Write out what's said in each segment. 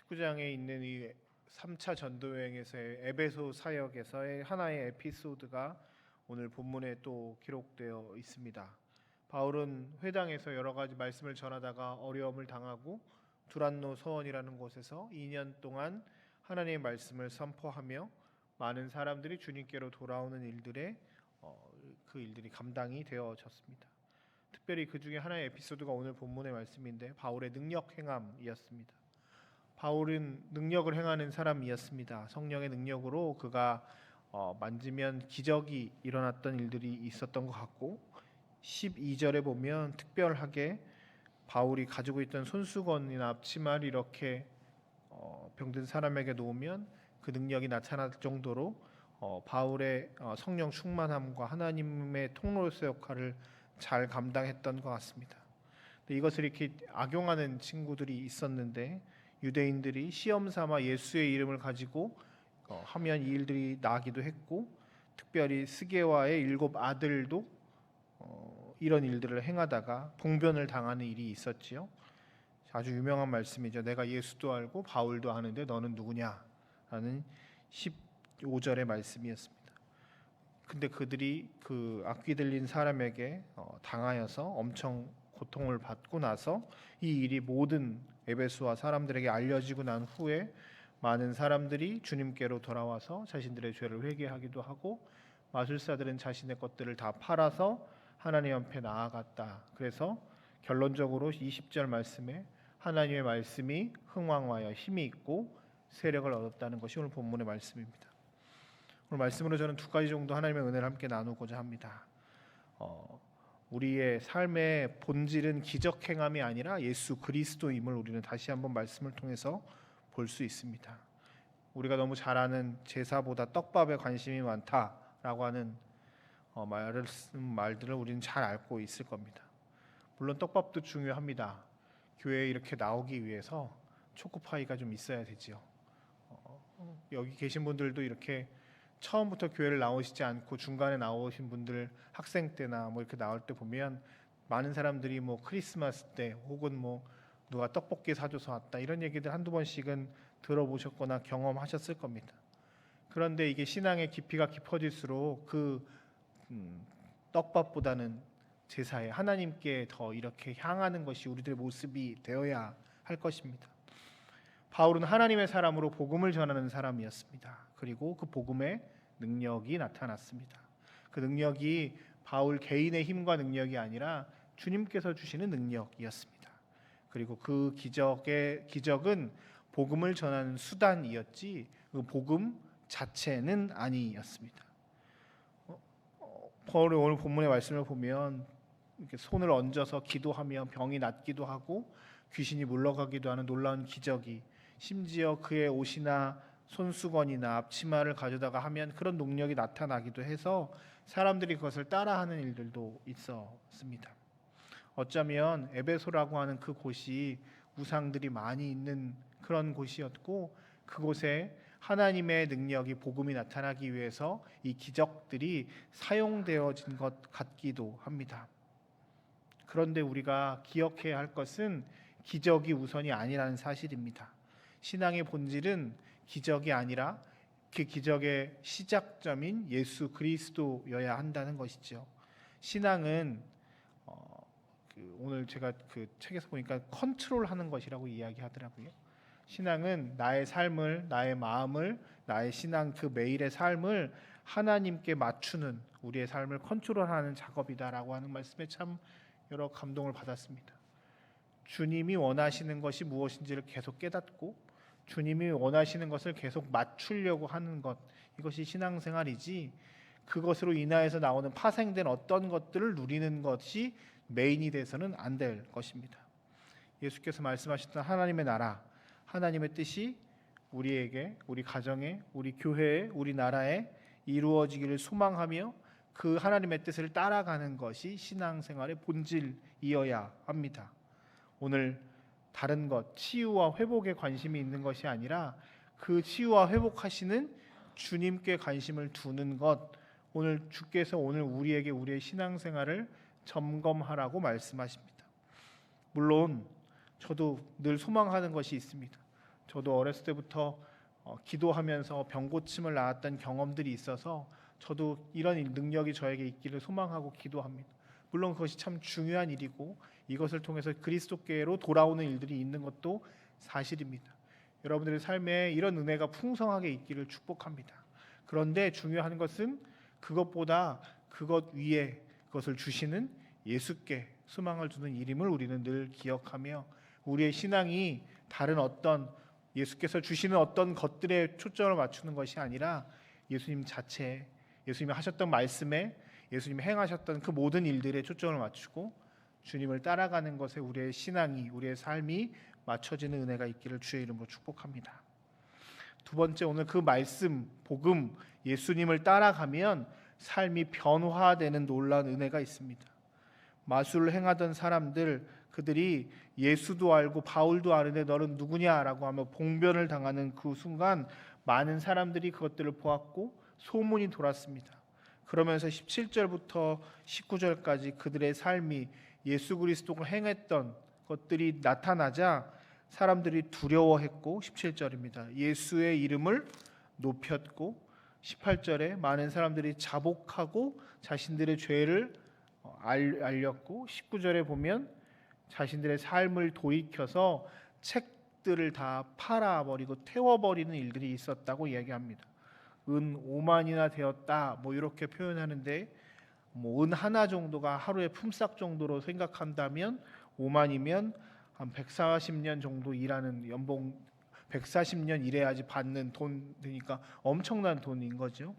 19장에 있는 이 3차 전도여행에서의 에베소 사역에서의 하나의 에피소드가 오늘 본문에 또 기록되어 있습니다. 바울은 회당에서 여러 가지 말씀을 전하다가 어려움을 당하고 두란노 서원이라는 곳에서 2년 동안 하나님의 말씀을 선포하며 많은 사람들이 주님께로 돌아오는 그 일들이 감당이 되어졌습니다. 특별히 그 중에 하나의 에피소드가 오늘 본문의 말씀인데 바울의 능력 행함이었습니다. 바울은 능력을 행하는 사람이었습니다. 성령의 능력으로 그가 만지면 기적이 일어났던 일들이 있었던 것 같고 12절에 보면 특별하게 바울이 가지고 있던 손수건이나 앞치마를 이렇게 병든 사람에게 놓으면 그 능력이 나타날 정도로 바울의 성령 충만함과 하나님의 통로로서 역할을 잘 감당했던 것 같습니다. 이것을 이렇게 악용하는 친구들이 있었는데 유대인들이 시험 삼아 예수의 이름을 가지고 하면 이 일들이 나기도 했고 특별히 스게와의 7 아들도 이런 일들을 행하다가 봉변을 당하는 일이 있었지요. 아주 유명한 말씀이죠. 내가 예수도 알고 바울도 아는데 너는 누구냐? 라는 15절의 말씀이었습니다. 근데 그들이 그 악귀 들린 사람에게 당하여서 엄청 고통을 받고 나서 이 일이 모든 에베소와 사람들에게 알려지고 난 후에 많은 사람들이 주님께로 돌아와서 자신들의 죄를 회개하기도 하고 마술사들은 자신의 것들을 다 팔아서 하나님 앞에 나아갔다. 그래서 결론적으로 20절 말씀에 하나님의 말씀이 흥왕하여 힘이 있고 세력을 얻었다는 것이 오늘 본문의 말씀입니다. 오늘 말씀으로 저는 2가지 정도 하나님의 은혜를 함께 나누고자 합니다. 우리의 삶의 본질은 기적 행함이 아니라 예수 그리스도임을 우리는 다시 한번 말씀을 통해서 볼 수 있습니다. 우리가 너무 잘 아는 제사보다 떡밥에 관심이 많다라고 하는 말들을 우리는 잘 알고 있을 겁니다. 물론 떡밥도 중요합니다. 교회에 이렇게 나오기 위해서 초코파이가 좀 있어야 되지요. 여기 계신 분들도 이렇게 처음부터 교회를 나오시지 않고 중간에 나오신 분들 학생 때나 이렇게 나올 때 보면 많은 사람들이 크리스마스 때 혹은 누가 떡볶이 사줘서 왔다 이런 얘기들 한두 번씩은 들어보셨거나 경험하셨을 겁니다. 그런데 이게 신앙의 깊이가 깊어질수록 그 떡밥보다는 제사에 하나님께 더 이렇게 향하는 것이 우리들의 모습이 되어야 할 것입니다. 바울은 하나님의 사람으로 복음을 전하는 사람이었습니다. 그리고 그 복음의 능력이 나타났습니다. 그 능력이 바울 개인의 힘과 능력이 아니라 주님께서 주시는 능력이었습니다. 그리고 그 기적은 복음을 전하는 수단이었지 그 복음 자체는 아니었습니다. 바울의 오늘 본문의 말씀을 보면 이렇게 손을 얹어서 기도하며 병이 낫기도 하고 귀신이 물러가기도 하는 놀라운 기적이 심지어 그의 옷이나 손수건이나 앞치마를 가져다가 하면 그런 능력이 나타나기도 해서 사람들이 그것을 따라하는 일들도 있었습니다. 어쩌면 에베소라고 하는 그 곳이 우상들이 많이 있는 그런 곳이었고 그곳에 하나님의 능력이 복음이 나타나기 위해서 이 기적들이 사용되어진 것 같기도 합니다. 그런데 우리가 기억해야 할 것은 기적이 우선이 아니라는 사실입니다. 신앙의 본질은 기적이 아니라 그 기적의 시작점인 예수 그리스도여야 한다는 것이죠. 신앙은 오늘 제가 그 책에서 보니까 컨트롤하는 것이라고 이야기하더라고요. 신앙은 나의 삶을, 나의 마음을, 나의 신앙 그 매일의 삶을 하나님께 맞추는 우리의 삶을 컨트롤하는 작업이다라고 하는 말씀에 참 여러 감동을 받았습니다. 주님이 원하시는 것이 무엇인지를 계속 깨닫고 주님이 원하시는 것을 계속 맞추려고 하는 것, 이것이 신앙생활이지 그것으로 인하여서 나오는 파생된 어떤 것들을 누리는 것이 메인이 돼서는 안 될 것입니다. 예수께서 말씀하셨던 하나님의 나라, 하나님의 뜻이 우리에게, 우리 가정에, 우리 교회에, 우리 나라에 이루어지기를 소망하며 그 하나님의 뜻을 따라가는 것이 신앙생활의 본질이어야 합니다. 오늘 다른 것, 치유와 회복에 관심이 있는 것이 아니라 그 치유와 회복하시는 주님께 관심을 두는 것, 오늘 주께서 오늘 우리에게 우리의 신앙생활을 점검하라고 말씀하십니다. 물론 저도 늘 소망하는 것이 있습니다. 저도 어렸을 때부터 기도하면서 병 고침을 나았던 경험들이 있어서 저도 이런 능력이 저에게 있기를 소망하고 기도합니다. 물론 그것이 참 중요한 일이고 이것을 통해서 그리스도께로 돌아오는 일들이 있는 것도 사실입니다. 여러분들의 삶에 이런 은혜가 풍성하게 있기를 축복합니다. 그런데 중요한 것은 그것보다 그것 위에 그것을 주시는 예수께 소망을 두는 일임을 우리는 늘 기억하며 우리의 신앙이 다른 어떤 예수께서 주시는 어떤 것들에 초점을 맞추는 것이 아니라 예수님 자체에, 예수님이 하셨던 말씀에, 예수님이 행하셨던 그 모든 일들에 초점을 맞추고 주님을 따라가는 것에 우리의 신앙이, 우리의 삶이 맞춰지는 은혜가 있기를 주의 이름으로 축복합니다. 두 번째, 오늘 그 말씀, 복음, 예수님을 따라가면 삶이 변화되는 놀라운 은혜가 있습니다. 마술을 행하던 사람들, 그들이 예수도 알고 바울도 아는데 너는 누구냐라고 하며 봉변을 당하는 그 순간 많은 사람들이 그것들을 보았고 소문이 돌았습니다. 그러면서 17절부터 19절까지 그들의 삶이 예수 그리스도가 행했던 것들이 나타나자 사람들이 두려워했고 17절입니다. 예수의 이름을 높였고 18절에 많은 사람들이 자복하고 자신들의 죄를 알렸고 19절에 보면 자신들의 삶을 돌이켜서 책들을 다 팔아버리고 태워버리는 일들이 있었다고 이야기합니다. 은 5만이나 되었다 이렇게 표현하는데 은 하나 정도가 하루에 품삯 정도로 생각한다면 5만이면 한 140년 정도 일하는 연봉 140년 일해야지 받는 돈 되니까 엄청난 돈인 거죠.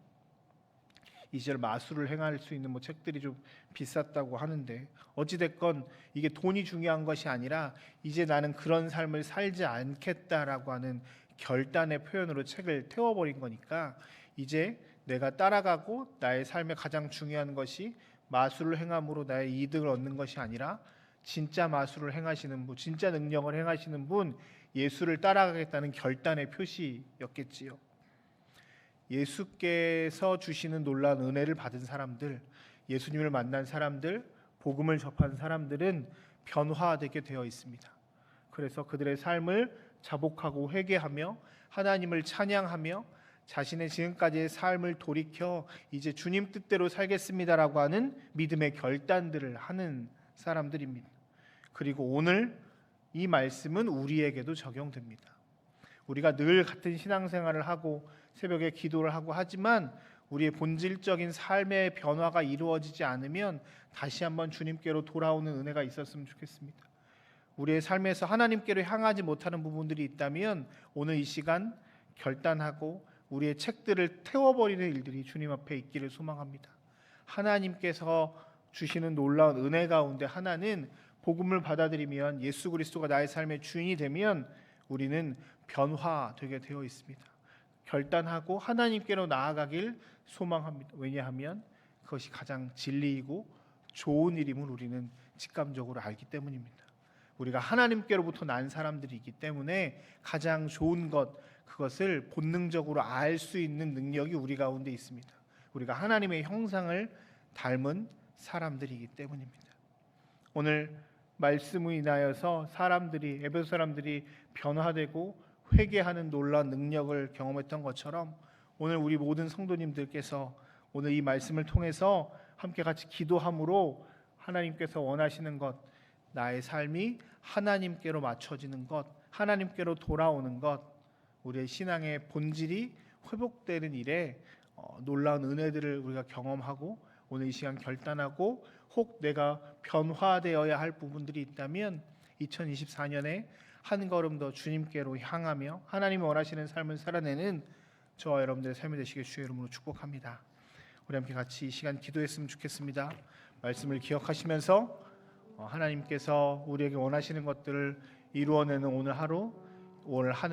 이 시절 마술을 행할 수 있는 책들이 좀 비쌌다고 하는데 어찌됐건 이게 돈이 중요한 것이 아니라 이제 나는 그런 삶을 살지 않겠다라고 하는 결단의 표현으로 책을 태워버린 거니까 이제 내가 따라가고 나의 삶에 가장 중요한 것이 마술을 행함으로 나의 이득을 얻는 것이 아니라 진짜 마술을 행하시는 분, 진짜 능력을 행하시는 분 예수를 따라가겠다는 결단의 표시였겠지요. 예수께서 주시는 놀라운 은혜를 받은 사람들, 예수님을 만난 사람들, 복음을 접한 사람들은 변화되게 되어 있습니다. 그래서 그들의 삶을 자복하고 회개하며 하나님을 찬양하며 자신의 지금까지의 삶을 돌이켜 이제 주님 뜻대로 살겠습니다라고 하는 믿음의 결단들을 하는 사람들입니다. 그리고 오늘 이 말씀은 우리에게도 적용됩니다. 우리가 늘 같은 신앙생활을 하고 새벽에 기도를 하고 하지만 우리의 본질적인 삶의 변화가 이루어지지 않으면 다시 한번 주님께로 돌아오는 은혜가 있었으면 좋겠습니다. 우리의 삶에서 하나님께로 향하지 못하는 부분들이 있다면 오늘 이 시간 결단하고 우리의 책들을 태워버리는 일들이 주님 앞에 있기를 소망합니다. 하나님께서 주시는 놀라운 은혜 가운데 하나는 복음을 받아들이면 예수 그리스도가 나의 삶의 주인이 되면 우리는 변화되게 되어 있습니다. 결단하고 하나님께로 나아가길 소망합니다. 왜냐하면 그것이 가장 진리이고 좋은 일임을 우리는 직감적으로 알기 때문입니다. 우리가 하나님께로부터 난 사람들이기 때문에 가장 좋은 것, 그것을 본능적으로 알 수 있는 능력이 우리 가운데 있습니다. 우리가 하나님의 형상을 닮은 사람들이기 때문입니다. 오늘 말씀을 인하여서 사람들이, 에베소 사람들이 변화되고 회개하는 놀라운 능력을 경험했던 것처럼 오늘 우리 모든 성도님들께서 오늘 이 말씀을 통해서 함께 같이 기도함으로 하나님께서 원하시는 것, 나의 삶이 하나님께로 맞춰지는 것, 하나님께로 돌아오는 것, 우리의 신앙의 본질이 회복되는 일에 놀라운 은혜들을 우리가 경험하고 오늘 이 시간 결단하고 혹 내가 변화되어야 할 부분들이 있다면 2024년에 한 걸음 더 주님께로 향하며 하나님이 원하시는 삶을 살아내는 저와 여러분들의 삶이 되시길 주의 이름으로 축복합니다. 우리 함께 같이 이 시간 기도했으면 좋겠습니다. 말씀을 기억하시면서 하나님께서 우리에게 원하시는 것들을 이루어내는 오늘 하루, 오늘 한 해